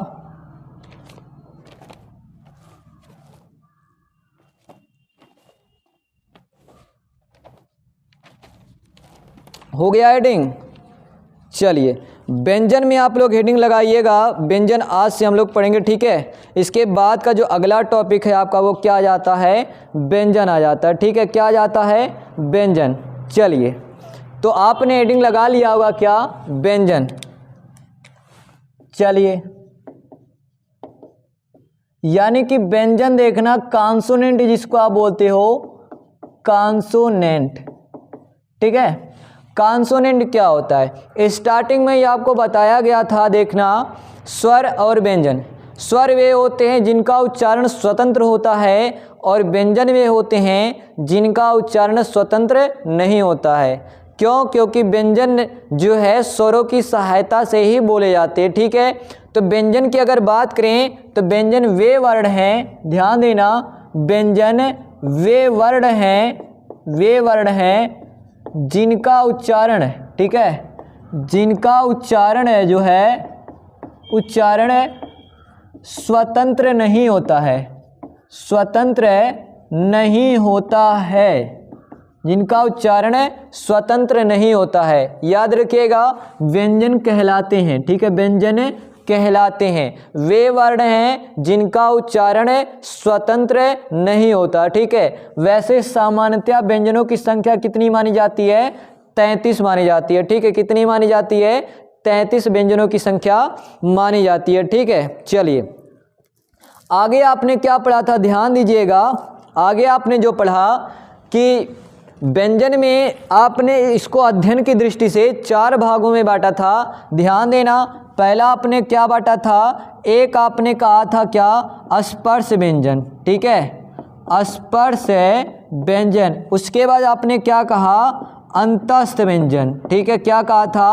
हो गया हेडिंग। चलिए व्यंजन में आप लोग हेडिंग लगाइएगा, व्यंजन आज से हम लोग पढ़ेंगे, ठीक है। इसके बाद का जो अगला टॉपिक है आपका वो क्या आ जाता है, व्यंजन आ जाता है, ठीक है। क्या आ जाता है, व्यंजन। चलिए तो आपने हेडिंग लगा लिया होगा क्या, व्यंजन। चलिए यानी कि व्यंजन देखना, कॉन्सोनेंट जिसको आप बोलते हो, कॉन्सोनेंट, ठीक है। कॉन्सोनेंट क्या होता है, स्टार्टिंग में ही आपको बताया गया था, देखना स्वर और व्यंजन। स्वर वे होते हैं जिनका उच्चारण स्वतंत्र होता है और व्यंजन वे होते हैं जिनका उच्चारण स्वतंत्र नहीं होता है। क्यों, क्योंकि व्यंजन जो है स्वरों की सहायता से ही बोले जाते हैं, ठीक है। तो व्यंजन की अगर बात करें तो व्यंजन वे वर्ण हैं, ध्यान देना, व्यंजन वे वर्ण हैं जिनका उच्चारण, ठीक है, जिनका उच्चारण है जो है उच्चारण स्वतंत्र नहीं होता है, स्वतंत्र नहीं होता है, जिनका उच्चारण स्वतंत्र नहीं होता है, याद रखिएगा, व्यंजन कहलाते हैं, ठीक है, व्यंजन कहलाते हैं। वे वर्ण हैं जिनका उच्चारण स्वतंत्र नहीं होता, ठीक है। वैसे सामान्यतः व्यंजनों की संख्या कितनी मानी जाती है, 33 मानी जाती है, ठीक है। कितनी मानी जाती है, 33 व्यंजनों की संख्या मानी जाती है, ठीक है। चलिए आगे आपने क्या पढ़ा था, ध्यान दीजिएगा। आगे आपने जो पढ़ा कि व्यंजन में आपने इसको अध्ययन की दृष्टि से 4 भागों में बांटा था, ध्यान देना। पहला आपने क्या बांटा था, एक आपने कहा था क्या, स्पर्श व्यंजन, ठीक है, स्पर्श व्यंजन। उसके बाद आपने क्या कहा, अंतस्थ व्यंजन, ठीक है, क्या कहा था,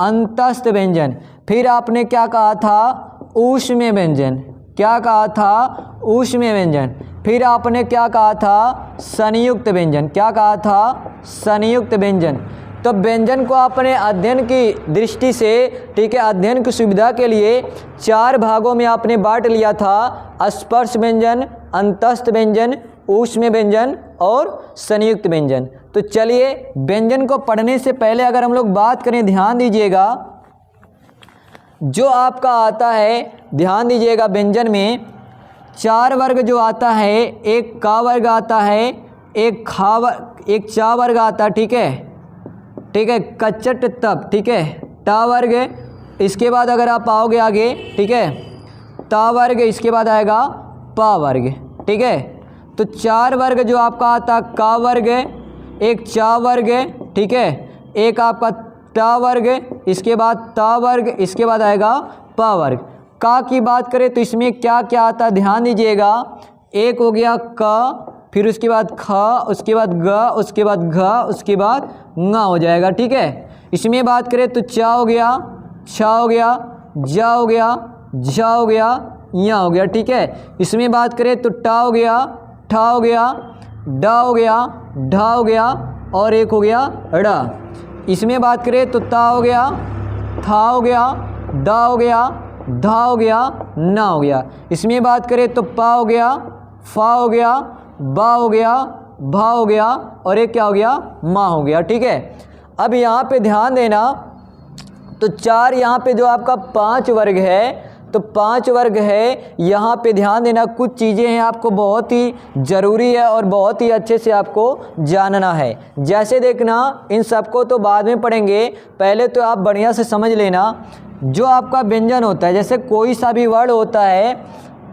अंतस्थ व्यंजन। फिर आपने क्या कहा था, ऊष्म व्यंजन, क्या कहा था, ऊष्म व्यंजन। फिर आपने क्या कहा था, संयुक्त व्यंजन, क्या कहा था, संयुक्त व्यंजन। तो व्यंजन को आपने अध्ययन की दृष्टि से, ठीक है, अध्ययन की सुविधा के लिए 4 भागों में आपने बांट लिया था, स्पर्श व्यंजन, अंतस्थ व्यंजन, ऊष्म व्यंजन और संयुक्त व्यंजन। तो चलिए व्यंजन को पढ़ने से पहले अगर हम लोग बात करें, ध्यान दीजिएगा, जो आपका आता है, ध्यान दीजिएगा, व्यंजन में 4 वर्ग जो आता है, एक का वर्ग आता है, एक चा वर्ग आता है, ठीक है, ठीक है, कचट तब, ठीक है, टा वर्ग। इसके बाद अगर आप आओगे आगे, ठीक है, ता वर्ग, इसके बाद आएगा पा वर्ग, ठीक है। तो 4 वर्ग जो आपका आता, का वर्ग, एक चा वर्ग, ठीक है, एक आपका टा वर्ग, इसके बाद ता वर्ग, इसके बाद आएगा पा वर्ग। का की बात करें तो इसमें क्या क्या आता है, ध्यान दीजिएगा, एक हो गया क, फिर उसके बाद ख, उसके बाद ग, उसके बाद घ, उसके बाद ङ हो जाएगा, ठीक है। इसमें बात करें तो चा हो गया, छा हो गया, जा हो गया, झा हो गया, या हो गया, ठीक है। इसमें बात करें तो टा हो गया, ठा हो गया, डा हो गया, ढा हो गया और एक हो गया ड़ा। इसमें बात करें तो ता हो गया, था हो गया, डा हो गया, धा हो गया, ना हो गया। इसमें बात करें तो पा हो गया, फा हो गया, बा हो गया, भा हो गया और एक क्या हो गया, माँ हो गया, ठीक है। अब यहाँ पे ध्यान देना, तो 4 यहाँ पे जो आपका 5 वर्ग है, तो 5 वर्ग है, यहाँ पे ध्यान देना, कुछ चीज़ें हैं आपको बहुत ही ज़रूरी है और बहुत ही अच्छे से आपको जानना है। जैसे देखना, इन सबको तो बाद में पढ़ेंगे, पहले तो आप बढ़िया से समझ लेना, जो आपका व्यंजन होता है, जैसे कोई सा भी वर्ड होता है,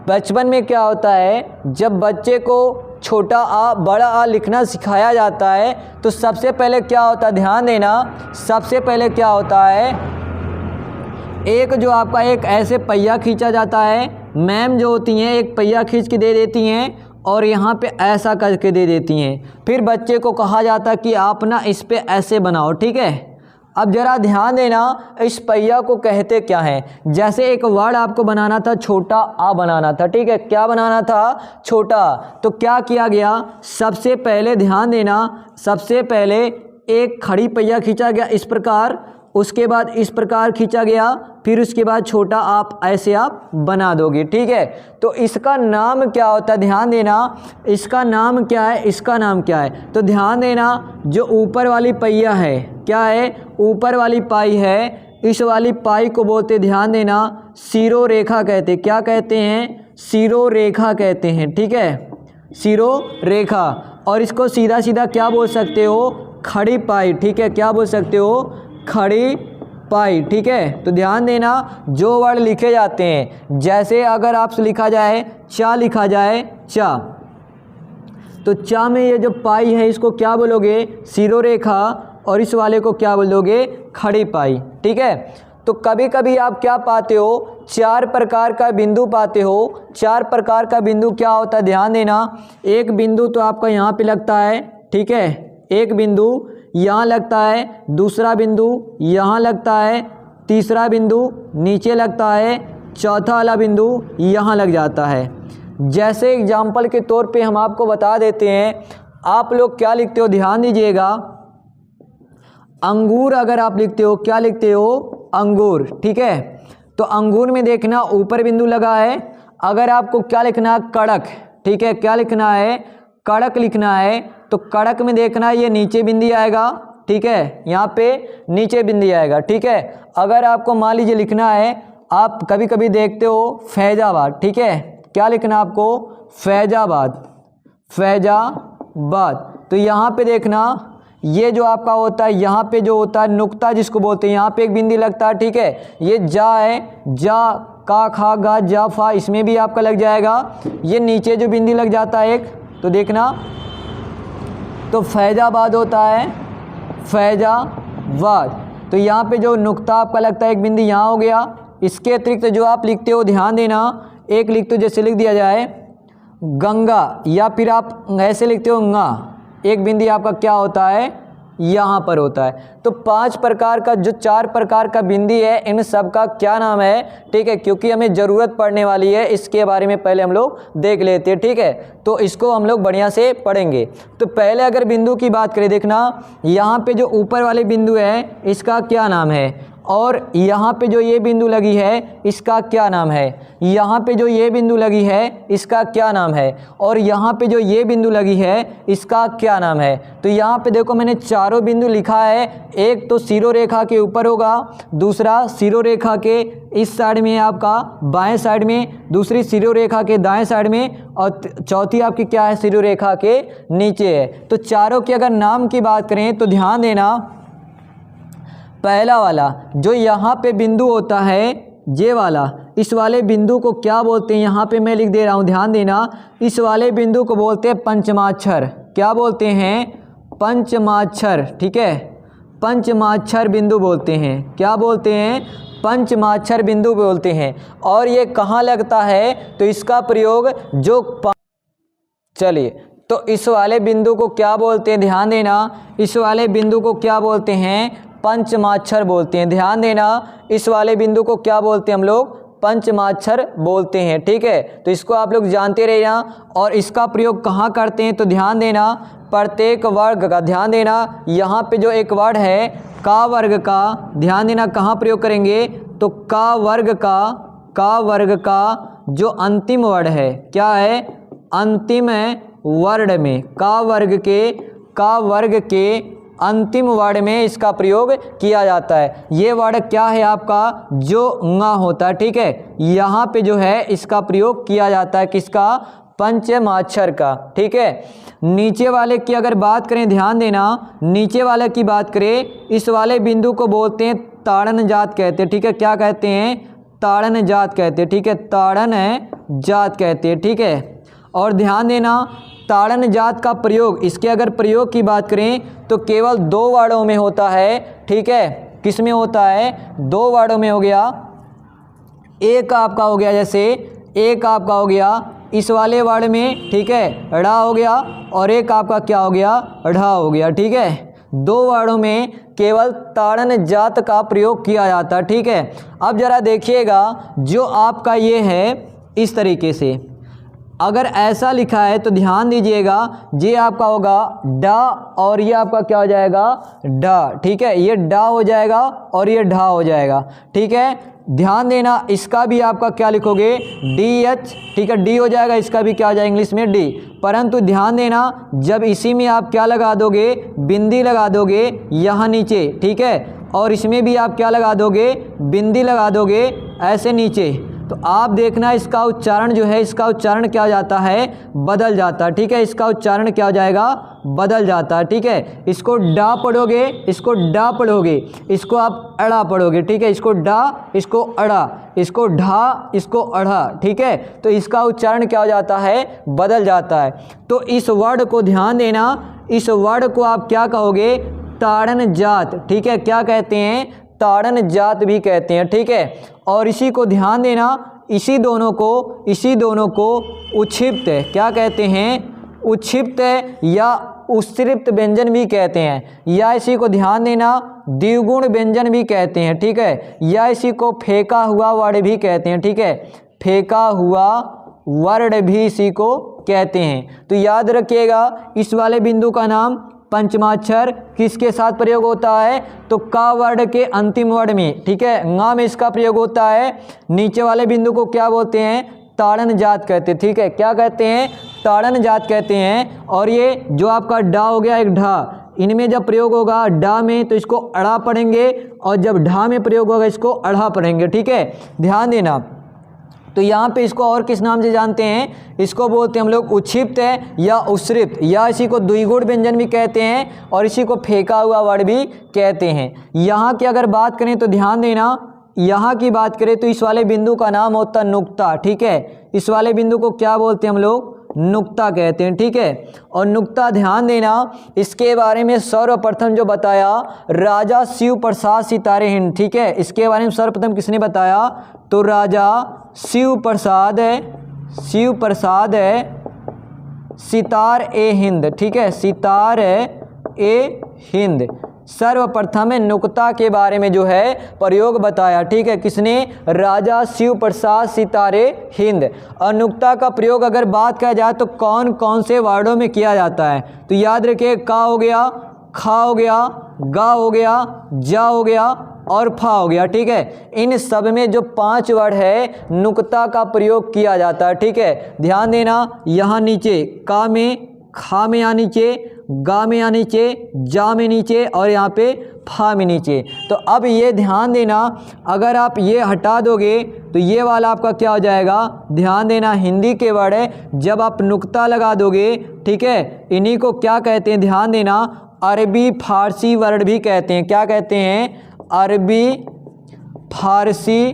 बचपन में क्या होता है, जब बच्चे को छोटा आ बड़ा आ लिखना सिखाया जाता है तो सबसे पहले क्या होता है, ध्यान देना, सबसे पहले क्या होता है, एक जो आपका एक ऐसे पहिया खींचा जाता है, मैम जो होती हैं एक पहिया खींच के दे देती हैं और यहाँ पे ऐसा करके दे देती हैं। फिर बच्चे को कहा जाता है कि आप ना इस पे ऐसे बनाओ, ठीक है। अब ज़रा ध्यान देना, इस पहिया को कहते क्या हैं। जैसे एक वर्ड आपको बनाना था, छोटा आ बनाना था, ठीक है, क्या बनाना था, छोटा। तो क्या किया गया, सबसे पहले ध्यान देना, सबसे पहले एक खड़ी पहिया खींचा गया इस प्रकार उसके बाद इस प्रकार खींचा गया, फिर उसके बाद छोटा आप ऐसे आप बना दोगे, ठीक है। तो इसका नाम क्या होता है, ध्यान देना, इसका नाम क्या है, इसका नाम क्या है। तो ध्यान देना, जो ऊपर वाली पहिया है, क्या है, ऊपर वाली पाई है, इस वाली पाई को बोलते, ध्यान देना, शिरोरेखा कहते हैं। क्या कहते हैं, शिरोरेखा कहते हैं, ठीक है, शिरोरेखा। और इसको सीधा सीधा क्या बोल सकते हो, खड़ी पाई, ठीक है, क्या बोल सकते हो, खड़ी पाई, ठीक है। तो ध्यान देना, जो वर्ड लिखे जाते हैं, जैसे अगर आपसे लिखा जाए चा, लिखा जाए चा, तो चा में ये जो पाई है इसको क्या बोलोगे, शिरोरेखा, और इस वाले को क्या बोलोगे, खड़ी पाई, ठीक है। तो कभी कभी आप क्या पाते हो, 4 प्रकार का बिंदु पाते हो। 4 प्रकार का बिंदु क्या होता है, ध्यान देना, एक बिंदु तो आपका यहाँ पे लगता है, ठीक है, एक बिंदु यहाँ लगता है, दूसरा बिंदु यहाँ लगता है, तीसरा बिंदु नीचे लगता है, चौथा वाला बिंदु यहाँ लग जाता है। जैसे एग्जाम्पल के तौर पे हम आपको बता देते हैं, आप लोग क्या लिखते हो, ध्यान दीजिएगा, अंगूर अगर आप लिखते हो, क्या लिखते हो, अंगूर, ठीक है। तो अंगूर में देखना ऊपर बिंदु लगा है, अगर आपको क्या लिखना है, कड़क, ठीक है, क्या लिखना है, कड़क लिखना है, तो कड़क में देखना ये नीचे बिंदी आएगा, ठीक है, यहाँ पे नीचे बिंदी आएगा, ठीक है। अगर आपको मान लीजिए लिखना है, आप कभी कभी देखते हो फैजाबाद, ठीक है, क्या लिखना आपको, फैजाबाद, फैजाबाद, तो यहाँ पे देखना ये जो आपका होता है, यहाँ पे जो होता है नुक्ता जिसको बोलते हैं, यहाँ पे एक बिंदी लगता है, ठीक है, ये जा है, जा, का, खा, गा, जा, फा, इसमें भी आपका लग जाएगा, ये नीचे जो बिंदी लग जाता है एक, तो देखना, तो फैजाबाद होता है, फैजाबाद। तो यहाँ पे जो नुक्ता आपका लगता है एक बिंदी यहाँ हो गया। इसके अतिरिक्त जो आप लिखते हो, ध्यान देना, एक लिखते हो, जैसे लिख दिया जाए गंगा, या फिर आप ऐसे लिखते हो गा, एक बिंदी आपका क्या होता है, यहाँ पर होता है। तो 5 प्रकार का, जो 4 प्रकार का बिंदी है, इन सब का क्या नाम है, ठीक है, क्योंकि हमें ज़रूरत पड़ने वाली है, इसके बारे में पहले हम लोग देख लेते हैं, ठीक है। तो इसको हम लोग बढ़िया से पढ़ेंगे। तो पहले अगर बिंदु की बात करें, देखना यहाँ पे जो ऊपर वाले बिंदु है इसका क्या नाम है, और यहाँ पे जो ये बिंदु लगी है इसका क्या नाम है, यहाँ पे जो ये बिंदु लगी है इसका क्या नाम है, और यहाँ पे जो ये बिंदु लगी है इसका क्या नाम है। तो यहाँ पे देखो मैंने चारों बिंदु लिखा है, एक तो शिरोरेखा के ऊपर होगा, दूसरा शिरोरेखा के इस साइड में आपका बाएं साइड में, दूसरी शिरोरेखा के दाएं साइड में, और चौथी आपकी क्या है, शिरोरेखा के नीचे है। तो चारों के अगर नाम की बात करें तो ध्यान देना, पहला वाला जो यहाँ पे बिंदु होता है, ये वाला, इस वाले बिंदु को क्या बोलते हैं, यहाँ पे मैं लिख दे रहा हूँ, ध्यान देना, इस वाले बिंदु को बोलते हैं पंचमाक्षर। क्या बोलते हैं, पंचमाक्षर, ठीक है, पंचमाक्षर बिंदु बोलते हैं। क्या बोलते हैं, पंचमाक्षर बिंदु बोलते हैं। और ये कहाँ लगता है, तो इसका प्रयोग जो, चलिए, तो इस वाले बिंदु को क्या बोलते हैं, ध्यान देना, इस वाले बिंदु को क्या बोलते हैं, पंचमाक्षर बोलते हैं। ध्यान देना, इस वाले बिंदु को क्या बोलते हैं हम लोग, पंचमाक्षर बोलते हैं, ठीक है। तो इसको आप लोग जानते रहना। और इसका प्रयोग कहाँ करते हैं, तो ध्यान देना, प्रत्येक वर्ग का, ध्यान देना, यहाँ पे जो एक वर्ड है का वर्ग का, ध्यान देना कहाँ प्रयोग करेंगे, तो का वर्ग का जो अंतिम वर्ड है, क्या है, अंतिम वर्ड में, का वर्ग के अंतिम वर्ड में इसका प्रयोग किया जाता है। ये वर्ड क्या है आपका, जो ंगा होता है, ठीक है, यहाँ पे जो है इसका प्रयोग किया जाता है, किसका, पंचमाक्षर का, ठीक है। नीचे वाले की अगर बात करें, ध्यान देना, नीचे वाले की बात करें, इस वाले बिंदु को बोलते हैं ताड़न जात कहते हैं, ठीक है, क्या कहते हैं, ताड़न जात कहते हैं, ठीक है, ताड़न जात कहते हैं, ठीक है। और ध्यान देना, ताड़न जात का प्रयोग, इसके अगर प्रयोग की बात करें तो केवल 2 वर्डों में होता है, ठीक है, किस में होता है, 2 वर्डों में हो गया। एक आपका हो गया, जैसे एक आपका हो गया इस वाले वर्ड में, ठीक है, ड़ा हो गया, और एक आपका क्या हो गया, ढ़ा हो गया, ठीक है। 2 वर्डों में केवल ताड़न जात का प्रयोग किया जाता है, ठीक है। अब जरा देखिएगा, जो आपका ये है इस तरीके से, अगर ऐसा लिखा है तो ध्यान दीजिएगा, ये आपका होगा डा और ये आपका क्या हो जाएगा, डा। ठीक है, ये डा हो जाएगा और ये ढा हो जाएगा। ठीक है, ध्यान देना, इसका भी आपका क्या लिखोगे, डी एच। ठीक है, डी हो जाएगा, इसका भी क्या हो जाएगा इंग्लिश में, डी। परंतु ध्यान देना, जब इसी में आप क्या लगा दोगे, बिंदी लगा दोगे यहाँ नीचे। ठीक है, और इसमें भी आप क्या लगा दोगे, बिंदी लगा दोगे ऐसे नीचे, तो आप देखना इसका उच्चारण जो है, इसका उच्चारण क्या हो जाता है, बदल जाता है। ठीक है, इसका उच्चारण क्या हो जाएगा, बदल जाता है। ठीक है, इसको डा पढ़ोगे, इसको डा पढ़ोगे, इसको आप अड़ा पढ़ोगे। ठीक है, इसको डा, इसको अड़ा, इसको ढा, इसको अढ़ा। ठीक है, तो इसका उच्चारण क्या हो जाता है, बदल जाता है। तो इस वर्ड को ध्यान देना, इस वर्ड को आप क्या कहोगे, ताड़न जात। ठीक है, क्या कहते हैं, ताड़न जात भी कहते हैं। ठीक है, और इसी को ध्यान देना, इसी दोनों को उच्छिप्त क्या कहते हैं, उच्छिप्त या उत्सृप्त व्यंजन भी कहते हैं, या इसी को ध्यान देना द्विगुण व्यंजन भी कहते हैं। ठीक है, या इसी को फेंका हुआ वर्ड भी कहते हैं। ठीक है, फेंका हुआ वर्ड भी इसी को कहते हैं। तो याद रखिएगा, इस वाले बिंदु का नाम पंचमाक्षर किसके साथ प्रयोग होता है, तो का वर्ड के अंतिम वर्ड में। ठीक है, ङा में इसका प्रयोग होता है। नीचे वाले बिंदु को क्या बोलते हैं, ताड़न जात कहते हैं। ठीक है, क्या कहते हैं, ताड़न जात कहते हैं। और ये जो आपका डा हो गया, एक ढा, इनमें जब प्रयोग होगा डा में तो इसको अड़ा पढ़ेंगे, और जब ढा में प्रयोग होगा इसको अढ़ा पढ़ेंगे। ठीक है, ध्यान देना। तो यहाँ पे इसको और किस नाम से जानते हैं, इसको बोलते हैं हम लोग उच्छिप्त है या उत्सृप्त, या इसी को द्विगुण व्यंजन भी कहते हैं, और इसी को फेंका हुआ वर्ड भी कहते हैं। यहाँ की अगर बात करें तो ध्यान देना, यहाँ की बात करें तो इस वाले बिंदु का नाम होता है नुक्ता। ठीक है, इस वाले बिंदु को क्या बोलते हैं हम लोग, नुक्ता कहते हैं। ठीक है, और नुक्ता ध्यान देना, इसके बारे में सर्वप्रथम जो बताया राजा शिव प्रसाद सितारे हिंद। ठीक है, इसके बारे में सर्वप्रथम किसने बताया, तो राजा शिव प्रसाद है सितार ए हिंद। ठीक है, सितार ए हिंद सर्वप्रथम नुक्ता के बारे में जो है प्रयोग बताया। ठीक है, किसने, राजा शिव प्रसाद सितारे हिंद। और नुक्ता का प्रयोग अगर बात किया जाए तो कौन कौन से वर्डों में किया जाता है, तो याद रखिए, का हो गया, खा हो गया, गा हो गया, जा हो गया और फा हो गया। ठीक है, इन सब में जो 5 वर्ड है नुक्ता का प्रयोग किया जाता है। ठीक है, ध्यान देना, यहाँ नीचे का में, खा में यहाँ नीचे, गा में यहाँ नीचे, जा में नीचे और यहाँ पे फा में नीचे। तो अब ये ध्यान देना, अगर आप ये हटा दोगे तो ये वाला आपका क्या हो जाएगा, ध्यान देना, हिंदी के वर्ड है, जब आप नुक्ता लगा दोगे, ठीक है, इन्हीं को क्या कहते हैं, ध्यान देना, अरबी फारसी वर्ड भी कहते हैं। क्या कहते हैं, अरबी फारसी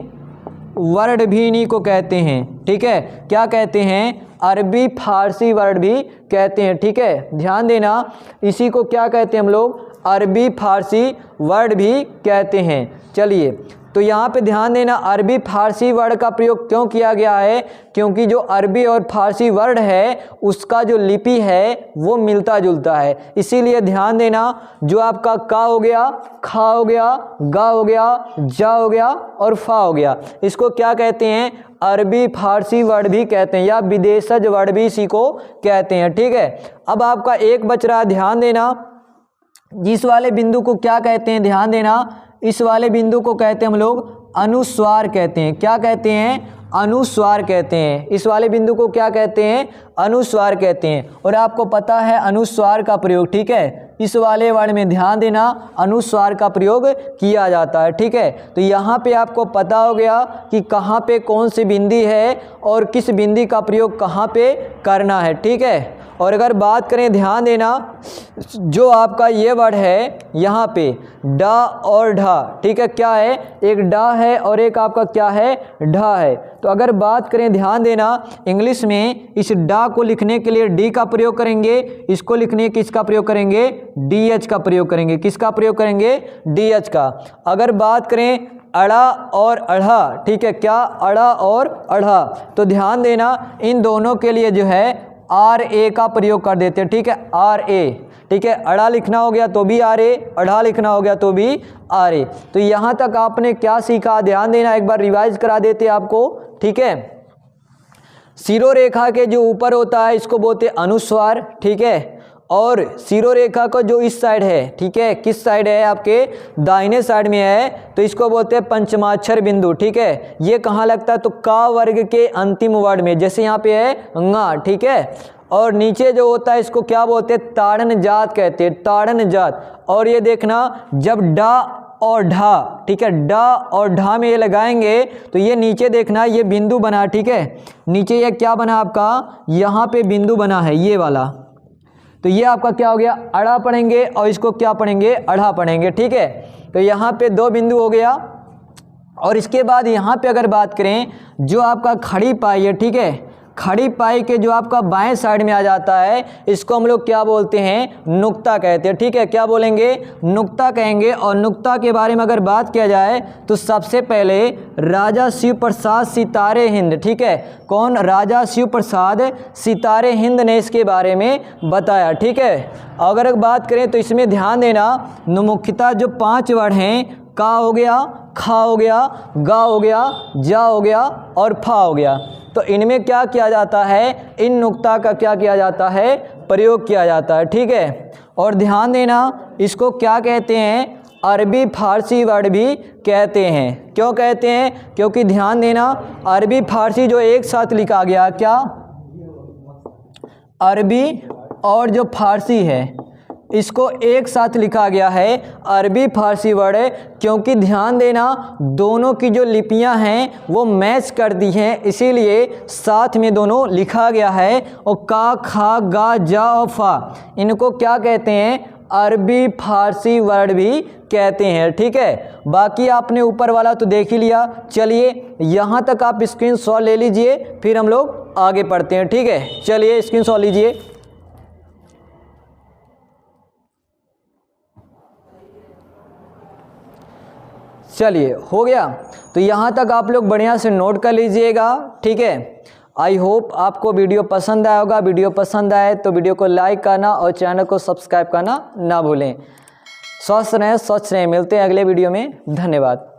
वर्ड भी इन्हीं को कहते हैं। ठीक है, क्या कहते हैं, अरबी फारसी वर्ड भी कहते हैं। ठीक है, ध्यान देना, इसी को क्या कहते हैं हम लोग, अरबी फारसी वर्ड भी कहते हैं। चलिए, तो यहाँ पे ध्यान देना, अरबी फारसी वर्ड का प्रयोग क्यों किया गया है, क्योंकि जो अरबी और फारसी वर्ड है उसका जो लिपि है वो मिलता जुलता है, इसीलिए ध्यान देना, जो आपका का हो गया, खा हो गया, गा हो गया, जा हो गया और फा हो गया, इसको क्या कहते हैं, अरबी फारसी वर्ड भी कहते हैं या विदेशज वर्ड भी इसी को कहते हैं। ठीक है, अब आपका एक बच रहा, ध्यान देना, जिस वाले बिंदु को क्या कहते हैं, ध्यान देना, इस वाले बिंदु को कहते हैं हम लोग अनुस्वार कहते हैं। क्या कहते हैं, अनुस्वार कहते हैं। इस वाले बिंदु को क्या कहते हैं, अनुस्वार कहते हैं। और आपको पता है अनुस्वार का प्रयोग, ठीक है, इस वाले वर्ड में ध्यान देना, अनुस्वार का प्रयोग किया जाता है। ठीक है, तो यहाँ पे आपको पता हो गया कि कहाँ पे कौन सी बिंदी है और किस बिंदी का प्रयोग कहाँ पे करना है। ठीक है, और अगर बात करें, ध्यान देना, जो आपका ये वर्ड है यहाँ पे डा और ढा, ठीक है, क्या है, एक डा है और एक आपका क्या है, ढा है। तो अगर बात करें, ध्यान देना, इंग्लिश में इस डा को लिखने के लिए डी का प्रयोग करेंगे, इसको लिखने किसका प्रयोग करेंगे, डी एच का प्रयोग करेंगे। किसका प्रयोग करेंगे, डी एच का। अगर बात करें अड़ा और अढ़ा, ठीक है, क्या, अड़ा और अढ़ा, तो ध्यान देना, इन दोनों के लिए जो है आर ए का प्रयोग कर देते हैं। ठीक है, आर ए, ठीक है, अड़ा लिखना हो गया तो भी आर ए, अढ़ा लिखना हो गया तो भी आर ए। तो यहाँ तक आपने क्या सीखा, ध्यान देना, एक बार रिवाइज करा देते हैं आपको। ठीक है, शिरोरेखा के जो ऊपर होता है इसको बोलते हैं अनुस्वार, ठीक है। और शिरोरेखा का जो इस साइड है, ठीक है, किस साइड है, आपके दाहिने साइड में है, तो इसको बोलते हैं पंचमाक्षर बिंदु, ठीक है। ये कहाँ लगता है, तो का वर्ग के अंतिम वर्ण में, जैसे यहाँ पे है ंगा, ठीक है। और नीचे जो होता है इसको क्या बोलते हैं, ताड़न जात कहते हैं, ताड़न जात। और ये देखना जब डा और ढा, ठीक है, डा और ढा में ये लगाएंगे तो ये नीचे देखना ये बिंदु बना, ठीक है। नीचे ये क्या बना आपका, यहाँ पे बिंदु बना है ये वाला, तो ये आपका क्या हो गया, अड़ा पढ़ेंगे और इसको क्या पढ़ेंगे, अड़ा पढ़ेंगे, ठीक है। तो यहाँ पे 2 बिंदु हो गया। और इसके बाद यहाँ पे अगर बात करें जो आपका खड़ी पाई है, ठीक है, खड़ी पाई के जो आपका बाएं साइड में आ जाता है इसको हम लोग क्या बोलते हैं, नुक्ता कहते हैं, ठीक है। क्या बोलेंगे, नुक्ता कहेंगे। और नुक्ता के बारे में अगर बात किया जाए तो सबसे पहले राजा शिव प्रसाद सितारे हिंद, ठीक है, कौन, राजा शिव प्रसाद सितारे हिंद ने इसके बारे में बताया, ठीक है। अगर बात करें तो इसमें ध्यान देना, मुख्यतः जो 5 वर्ण हैं, का हो गया, खा हो गया, गा हो गया, जा हो गया और फा हो गया, तो इनमें क्या किया जाता है, इन नुक्ता का क्या किया जाता है, प्रयोग किया जाता है, ठीक है। और ध्यान देना इसको क्या कहते हैं, अरबी फारसी वर्ड भी कहते हैं। क्यों कहते हैं, क्योंकि ध्यान देना अरबी फारसी जो एक साथ लिखा गया, क्या, अरबी और जो फारसी है इसको एक साथ लिखा गया है, अरबी फारसी वर्ड है, क्योंकि ध्यान देना दोनों की जो लिपियां हैं वो मैच कर दी हैं, इसीलिए साथ में दोनों लिखा गया है। और का, खा, गा, जा और फा, इनको क्या कहते हैं, अरबी फारसी वर्ड भी कहते हैं, ठीक है। बाकी आपने ऊपर वाला तो देख ही लिया। चलिए यहाँ तक आप स्क्रीनशॉट ले लीजिए, फिर हम लोग आगे पढ़ते हैं, ठीक है। चलिए स्क्रीनशॉट लीजिए। चलिए हो गया, तो यहाँ तक आप लोग बढ़िया से नोट कर लीजिएगा, ठीक है। आई होप आपको वीडियो पसंद आया होगा। वीडियो पसंद आए तो वीडियो को लाइक करना और चैनल को सब्सक्राइब करना ना भूलें। स्वस्थ रहें, स्वच्छ रहें। मिलते हैं अगले वीडियो में। धन्यवाद।